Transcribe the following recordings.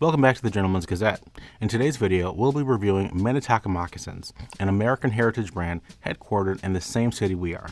Welcome back to the Gentleman's Gazette. In today's video, we'll be reviewing Minnetonka Moccasins, an American heritage brand headquartered in the same city we are.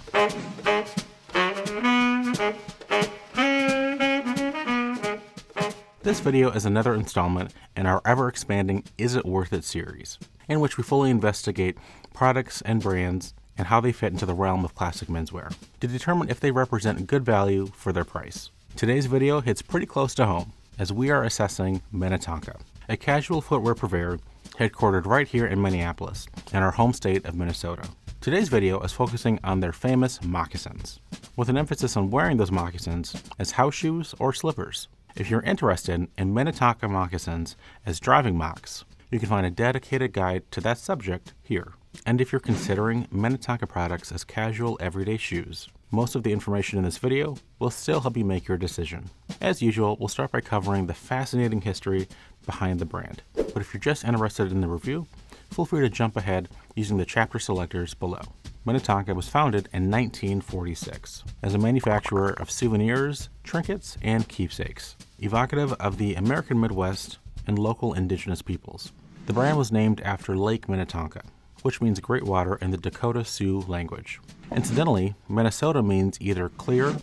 This video is another installment in our ever-expanding Is It Worth It series, in which we fully investigate products and brands and how they fit into the realm of classic menswear, to determine if they represent good value for their price. Today's video hits pretty close to home, as we are assessing Minnetonka, a casual footwear purveyor headquartered right here in Minneapolis, in our home state of Minnesota. Today's video is focusing on their famous moccasins, with an emphasis on wearing those moccasins as house shoes or slippers. If you're interested in Minnetonka moccasins as driving mocks, you can find a dedicated guide to that subject here. And if you're considering Minnetonka products as casual everyday shoes, most of the information in this video will still help you make your decision. As usual, we'll start by covering the fascinating history behind the brand. But if you're just interested in the review, feel free to jump ahead using the chapter selectors below. Minnetonka was founded in 1946 as a manufacturer of souvenirs, trinkets, and keepsakes, evocative of the American Midwest and local indigenous peoples. The brand was named after Lake Minnetonka, which means great water in the Dakota Sioux language. Incidentally, Minnesota means either clear,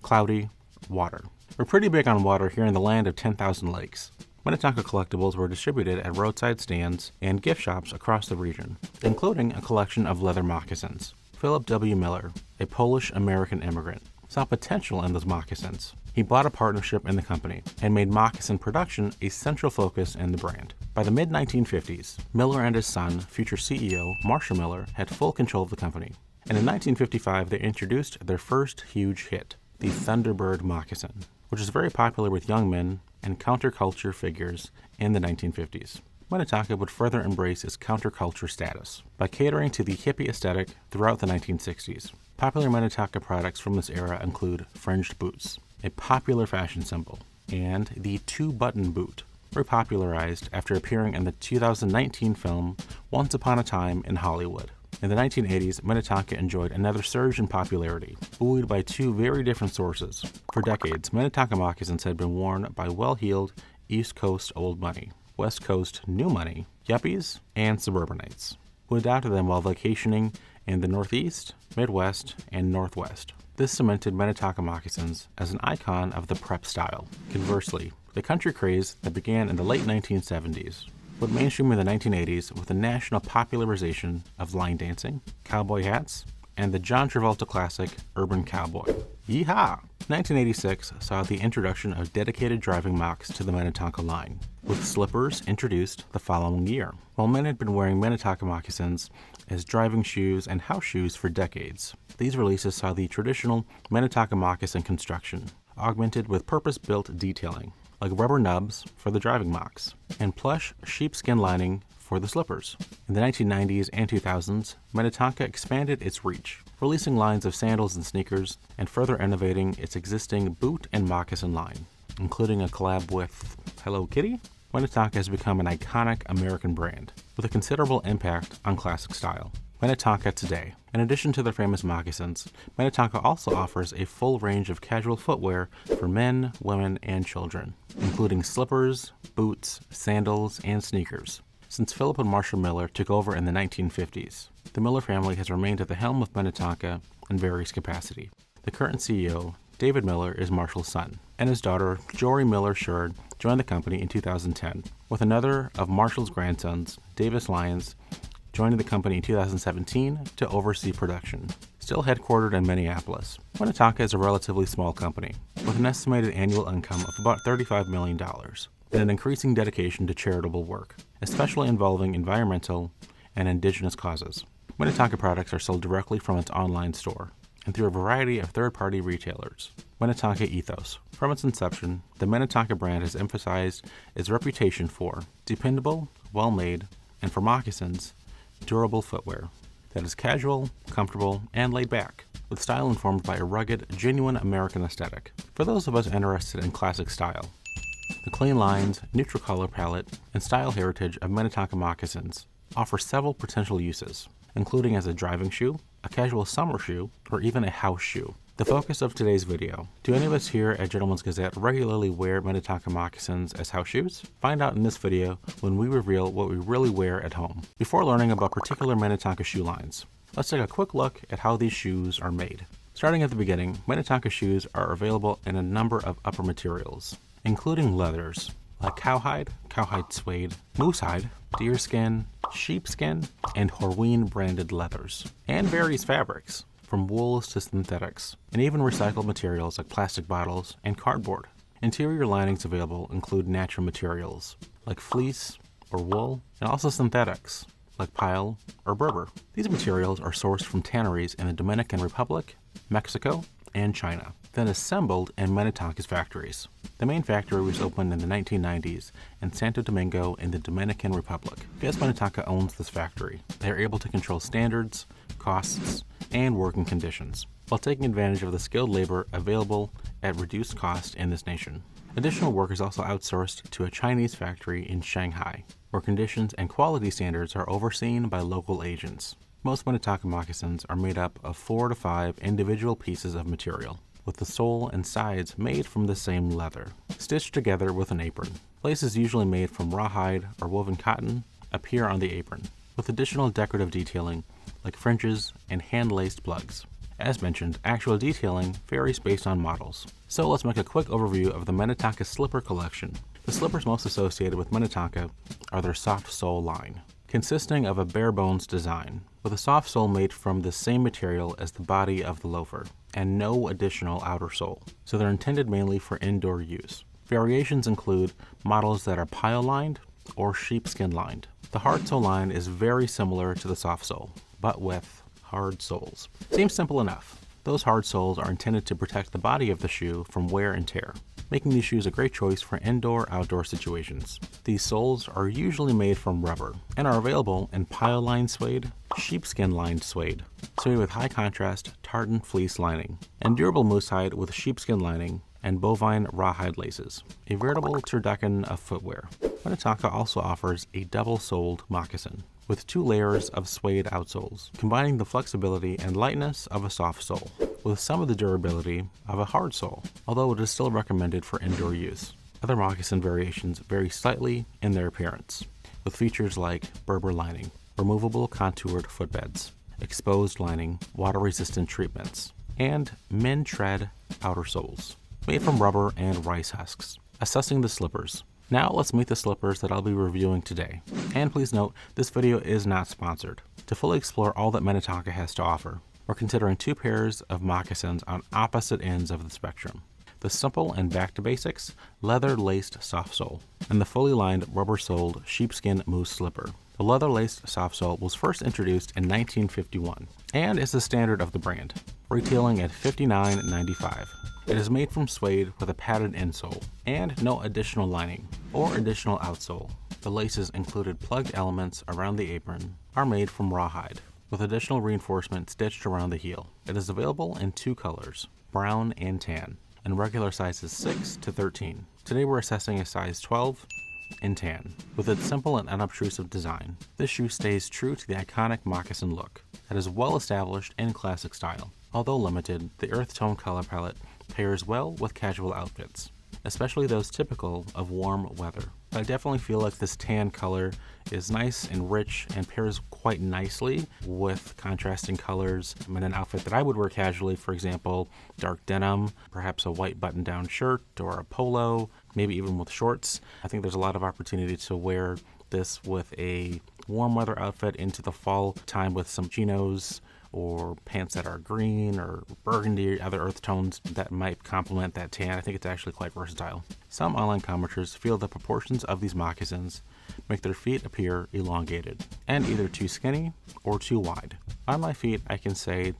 cloudy, water. We're pretty big on water here in the land of 10,000 lakes. Minnetonka collectibles were distributed at roadside stands and gift shops across the region, including a collection of leather moccasins. Philip W. Miller, a Polish-American immigrant, saw potential in those moccasins. He bought a partnership in the company and made moccasin production a central focus in the brand. By the mid-1950s, Miller and his son, future CEO Marshall Miller, had full control of the company. And in 1955, they introduced their first huge hit, the Thunderbird moccasin, which is very popular with young men and counterculture figures in the 1950s. Minnetonka would further embrace its counterculture status by catering to the hippie aesthetic throughout the 1960s. Popular Minnetonka products from this era include fringed boots, a popular fashion symbol, and the two-button boot, repopularized after appearing in the 2019 film Once Upon a Time in Hollywood. In the 1980s, Minnetonka enjoyed another surge in popularity, buoyed by two very different sources. For decades, Minnetonka moccasins had been worn by well-heeled East Coast old money, West Coast new money, yuppies, and suburbanites, who adopted them while vacationing in the Northeast, Midwest, and Northwest. This cemented Minnetonka moccasins as an icon of the prep style. Conversely, the country craze that began in the late 1970s would mainstream in the 1980s with the national popularization of line dancing, cowboy hats, and the John Travolta classic Urban Cowboy. Yeehaw! 1986 saw the introduction of dedicated driving mocks to the Minnetonka line, with slippers introduced the following year. While men had been wearing Minnetonka moccasins as driving shoes and house shoes for decades, these releases saw the traditional Minnetonka moccasin construction, augmented with purpose-built detailing, like rubber nubs for the driving mocks, and plush sheepskin lining for the slippers. In the 1990s and 2000s, Minnetonka expanded its reach, releasing lines of sandals and sneakers, and further innovating its existing boot and moccasin line, including a collab with Hello Kitty. Minnetonka has become an iconic American brand, with a considerable impact on classic style. Minnetonka Today. In addition to their famous moccasins, Minnetonka also offers a full range of casual footwear for men, women, and children, including slippers, boots, sandals, and sneakers. Since Philip and Marshall Miller took over in the 1950s, the Miller family has remained at the helm of Minnetonka in various capacity. The current CEO, David Miller, is Marshall's son, and his daughter, Jory Miller Sherd, joined the company in 2010, with another of Marshall's grandsons, Davis Lyons, joining the company in 2017 to oversee production. Still headquartered in Minneapolis, Minnetonka is a relatively small company, with an estimated annual income of about $35 million, and an increasing dedication to charitable work, especially involving environmental and indigenous causes. Minnetonka products are sold directly from its online store and through a variety of third-party retailers. Minnetonka Ethos. From its inception, the Minnetonka brand has emphasized its reputation for dependable, well-made, and for moccasins, durable footwear that is casual, comfortable, and laid back, with style informed by a rugged, genuine American aesthetic. For those of us interested in classic style, the clean lines, neutral color palette, and style heritage of Minnetonka moccasins offer several potential uses, including as a driving shoe, a casual summer shoe, or even a house shoe. The focus of today's video. Do any of us here at Gentleman's Gazette regularly wear Minnetonka moccasins as house shoes? Find out in this video when we reveal what we really wear at home. Before learning about particular Minnetonka shoe lines, let's take a quick look at how these shoes are made. Starting at the beginning, Minnetonka shoes are available in a number of upper materials, including leathers like cowhide suede, moosehide, deerskin, sheepskin, and Horween branded leathers, and various fabrics, from wools to synthetics, and even recycled materials like plastic bottles and cardboard. Interior linings available include natural materials like fleece or wool, and also synthetics like pile or Berber. These materials are sourced from tanneries in the Dominican Republic, Mexico, and China, then assembled in Minnetonka's factories. The main factory was opened in the 1990s in Santo Domingo in the Dominican Republic. Because Minnetonka owns this factory, they are able to control standards, costs, and working conditions, while taking advantage of the skilled labor available at reduced cost in this nation. Additional work is also outsourced to a Chinese factory in Shanghai, where conditions and quality standards are overseen by local agents. Most Minnetonka moccasins are made up of 4 to 5 individual pieces of material, with the sole and sides made from the same leather, stitched together with an apron. Laces usually made from rawhide or woven cotton appear on the apron, with additional decorative detailing like fringes and hand-laced plugs. As mentioned, actual detailing varies based on models. So let's make a quick overview of the Minnetonka slipper collection. The slippers most associated with Minnetonka are their Softsole line, consisting of a bare-bones design, with a soft sole made from the same material as the body of the loafer, and no additional outer sole, so they're intended mainly for indoor use. Variations include models that are pile-lined or sheepskin-lined. The Hardsole line is very similar to the soft sole, but with hard soles. Seems simple enough. Those hard soles are intended to protect the body of the shoe from wear and tear, making these shoes a great choice for indoor-outdoor situations. These soles are usually made from rubber and are available in pile-lined suede, sheepskin-lined suede with high contrast tartan fleece lining, and durable moosehide with sheepskin lining and bovine rawhide laces, a veritable turducken of footwear. Minnetonka also offers a double-soled moccasin with 2 layers of suede outsoles, combining the flexibility and lightness of a soft sole with some of the durability of a hard sole, although it is still recommended for indoor use. Other moccasin variations vary slightly in their appearance, with features like Berber lining, removable contoured footbeds, exposed lining, water-resistant treatments, and min tread outer soles, made from rubber and rice husks. Assessing the slippers. Now let's meet the slippers that I'll be reviewing today. And please note, this video is not sponsored. To fully explore all that Minnetonka has to offer, we're considering 2 pairs of moccasins on opposite ends of the spectrum. The simple and back to basics, leather-laced soft sole, and the fully lined rubber-soled sheepskin moose slipper. The leather-laced soft sole was first introduced in 1951 and is the standard of the brand, retailing at $59.95. It is made from suede with a padded insole and no additional lining or additional outsole. The laces included plugged elements around the apron are made from rawhide, with additional reinforcement stitched around the heel. It is available in 2 colors, brown and tan, and regular sizes 6 to 13. Today we're assessing a size 12 in tan. With its simple and unobtrusive design, this shoe stays true to the iconic moccasin look that is well established in classic style. Although limited, the earth tone color palette pairs well with casual outfits, especially those typical of warm weather. I definitely feel like this tan color is nice and rich and pairs quite nicely with contrasting colors in an outfit that I would wear casually. For example, dark denim, perhaps a white button-down shirt or a polo, maybe even with shorts. I think there's a lot of opportunity to wear this with a warm weather outfit into the fall time with some chinos or pants that are green or burgundy, other earth tones that might complement that tan. I think it's actually quite versatile. Some online commenters feel the proportions of these moccasins make their feet appear elongated and either too skinny or too wide. On my feet, I can say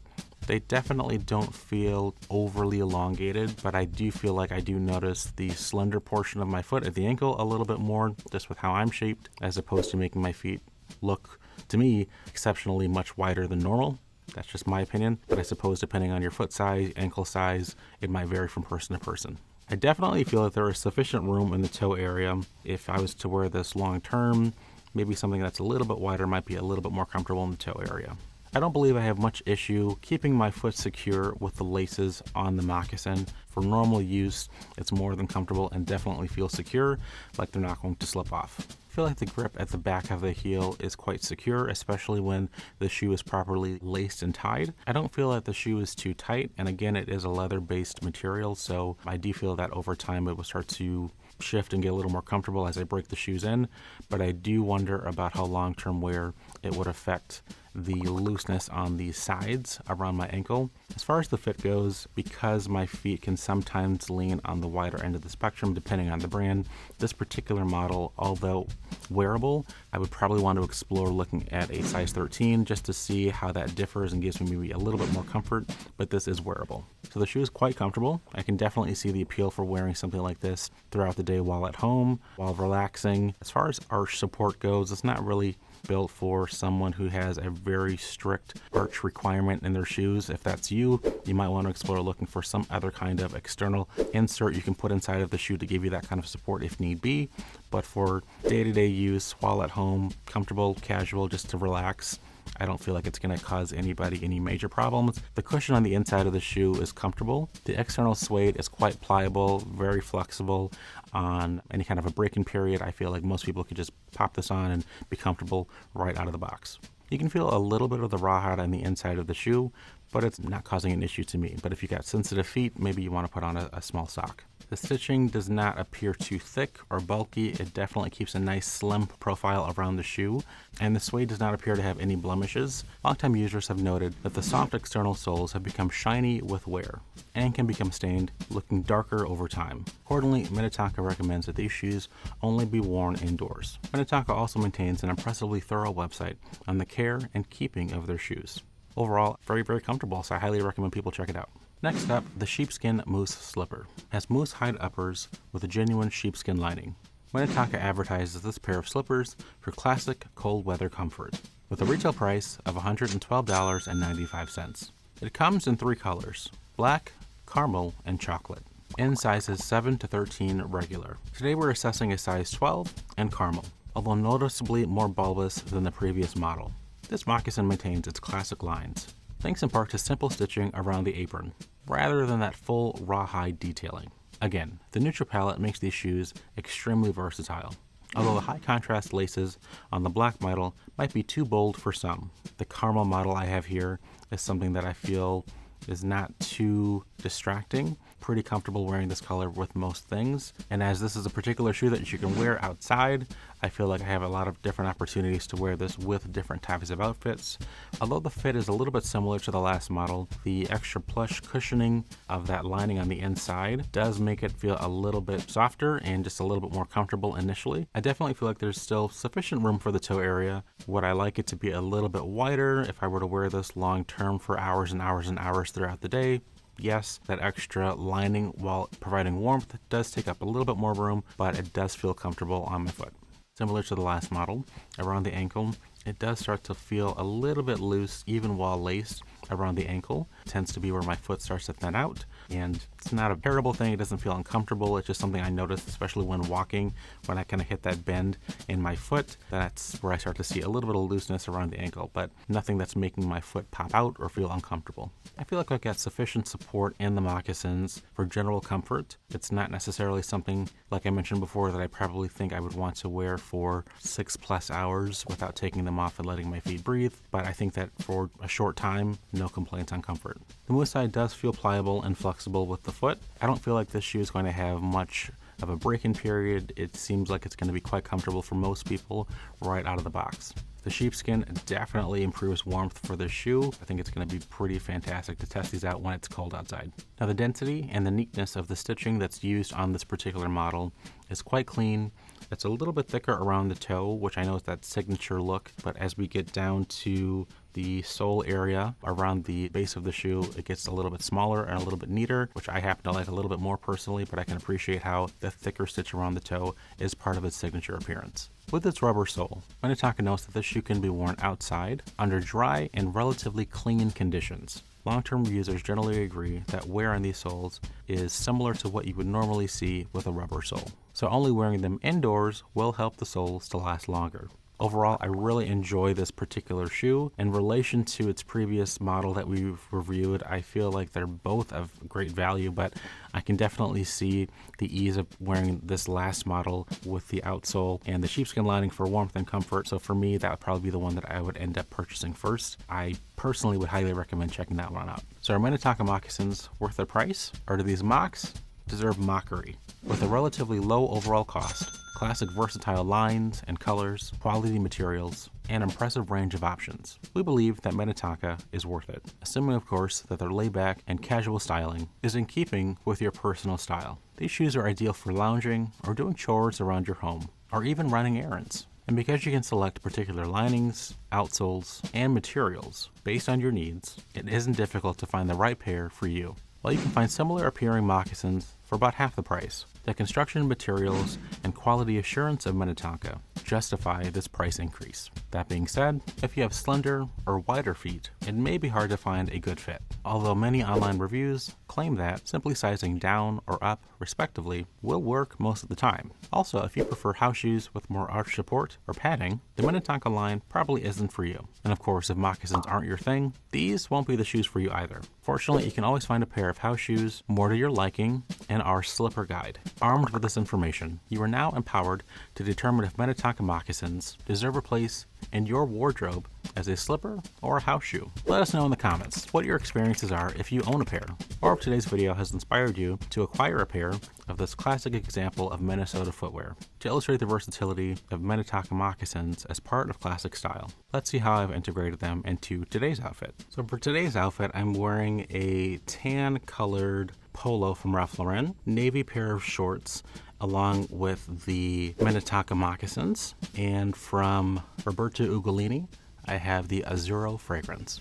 they definitely don't feel overly elongated, but I do feel like I do notice the slender portion of my foot at the ankle a little bit more, just with how I'm shaped, as opposed to making my feet look, to me, exceptionally much wider than normal. That's just my opinion, but I suppose depending on your foot size, ankle size, it might vary from person to person. I definitely feel that there is sufficient room in the toe area. If I was to wear this long term, maybe something that's a little bit wider might be a little bit more comfortable in the toe area. I don't believe I have much issue keeping my foot secure with the laces on the moccasin. For normal use, it's more than comfortable and definitely feels secure, like they're not going to slip off. I feel like the grip at the back of the heel is quite secure, especially when the shoe is properly laced and tied. I don't feel that the shoe is too tight, and again, it is a leather-based material, so I do feel that over time it will start to shift and get a little more comfortable as I break the shoes in, but I do wonder about how long-term wear it would affect the looseness on the sides around my ankle. As far as the fit goes, because my feet can sometimes lean on the wider end of the spectrum depending on the brand, this particular model, although wearable, I would probably want to explore looking at a size 13 just to see how that differs and gives me maybe a little bit more comfort, but this is wearable. So the shoe is quite comfortable. I can definitely see the appeal for wearing something like this throughout the day while at home, while relaxing. As far as arch support goes, it's not really built for someone who has a very strict arch requirement in their shoes. If that's you, you might want to explore looking for some other kind of external insert you can put inside of the shoe to give you that kind of support if need be. But for day-to-day use, while at home, comfortable, casual, just to relax, I don't feel like it's going to cause anybody any major problems. The cushion on the inside of the shoe is comfortable. The external suede is quite pliable, very flexible. On any kind of a break-in period, I feel like most people could just pop this on and be comfortable right out of the box. You can feel a little bit of the rawhide on the inside of the shoe, but it's not causing an issue to me. But if you got sensitive feet, maybe you want to put on a small sock. The stitching does not appear too thick or bulky. It definitely keeps a nice slim profile around the shoe, and the suede does not appear to have any blemishes. Longtime users have noted that the soft external soles have become shiny with wear and can become stained, looking darker over time. Accordingly, Minnetonka recommends that these shoes only be worn indoors. Minnetonka also maintains an impressively thorough website on the care and keeping of their shoes. Overall, very, very comfortable, so I highly recommend people check it out. Next up, the Sheepskin Moose Slipper has moose hide uppers with a genuine sheepskin lining. Minnetonka advertises this pair of slippers for classic cold weather comfort, with a retail price of $112.95. It comes in 3 colors: black, caramel, and chocolate, in sizes 7 to 13 regular. Today we're assessing a size 12 and caramel, although noticeably more bulbous than the previous model. This moccasin maintains its classic lines, thanks in part to simple stitching around the apron, rather than that full rawhide detailing. Again, the neutral palette makes these shoes extremely versatile, although the high contrast laces on the black model might be too bold for some. The caramel model I have here is something that I feel is not too distracting. Pretty comfortable wearing this color with most things, and as this is a particular shoe that you can wear outside, I feel like I have a lot of different opportunities to wear this with different types of outfits. Although the fit is a little bit similar to the last model, the extra plush cushioning of that lining on the inside does make it feel a little bit softer and just a little bit more comfortable initially. I definitely feel like there's still sufficient room for the toe area. Would I like it to be a little bit wider if I were to wear this long term for hours and hours and hours throughout the day? Yes, that extra lining, while providing warmth, does take up a little bit more room, but it does feel comfortable on my foot. Similar to the last model, around the ankle, it does start to feel a little bit loose even while laced around the ankle. It tends to be where my foot starts to thin out, and it's not a terrible thing. It doesn't feel uncomfortable. It's just something I noticed, especially when walking, when I kind of hit that bend in my foot. That's where I start to see a little bit of looseness around the ankle, but nothing that's making my foot pop out or feel uncomfortable. I feel like I've got sufficient support in the moccasins for general comfort. It's not necessarily something, like I mentioned before, that I probably think I would want to wear for 6+ hours without taking them off and letting my feet breathe, but I think that for a short time, no complaints on comfort. The moose hide does feel pliable and flexible with the foot. I don't feel like this shoe is going to have much of a break-in period. It seems like it's going to be quite comfortable for most people right out of the box. The sheepskin definitely improves warmth for the shoe. I think it's going to be pretty fantastic to test these out when it's cold outside. Now, the density and the neatness of the stitching that's used on this particular model is quite clean. It's a little bit thicker around the toe, which I know is that signature look, but as we get down to the sole area around the base of the shoe, it gets a little bit smaller and a little bit neater, which I happen to like a little bit more personally, but I can appreciate how the thicker stitch around the toe is part of its signature appearance. With its rubber sole, Minnetonka notes that this shoe can be worn outside under dry and relatively clean conditions. Long-term users generally agree that wear on these soles is similar to what you would normally see with a rubber sole, so only wearing them indoors will help the soles to last longer. Overall, I really enjoy this particular shoe. In relation to its previous model that we've reviewed, I feel like they're both of great value, but I can definitely see the ease of wearing this last model with the outsole and the sheepskin lining for warmth and comfort. So for me, that would probably be the one that I would end up purchasing first. I personally would highly recommend checking that one out. So are Minnetonka moccasins worth their price, or do these mocks deserve mockery? With a relatively low overall cost, classic versatile lines and colors, quality materials, and impressive range of options, we believe that Minnetonka is worth it, assuming of course that their laid-back and casual styling is in keeping with your personal style. These shoes are ideal for lounging or doing chores around your home, or even running errands. And because you can select particular linings, outsoles, and materials based on your needs, it isn't difficult to find the right pair for you. While you can find similar appearing moccasins for about half the price, the construction materials and quality assurance of Minnetonka justify this price increase. That being said, if you have slender or wider feet, it may be hard to find a good fit, although many online reviews claim that simply sizing down or up, respectively, will work most of the time. Also, if you prefer house shoes with more arch support or padding, the Minnetonka line probably isn't for you. And of course, if moccasins aren't your thing, these won't be the shoes for you either. Fortunately, you can always find a pair of house shoes more to your liking in our slipper guide. Armed with this information, you are now empowered to determine if Minnetonka moccasins deserve a place in your wardrobe as a slipper or a house shoe. Let us know in the comments what your experiences are if you own a pair, or if today's video has inspired you to acquire a pair of this classic example of Minnesota footwear to illustrate the versatility of Minnetonka moccasins as part of classic style. Let's see how I've integrated them into today's outfit. So for today's outfit, I'm wearing a tan colored polo from Ralph Lauren, navy pair of shorts, along with the Minnetonka moccasins, and from Roberto Ugolini, I have the Azzurro fragrance.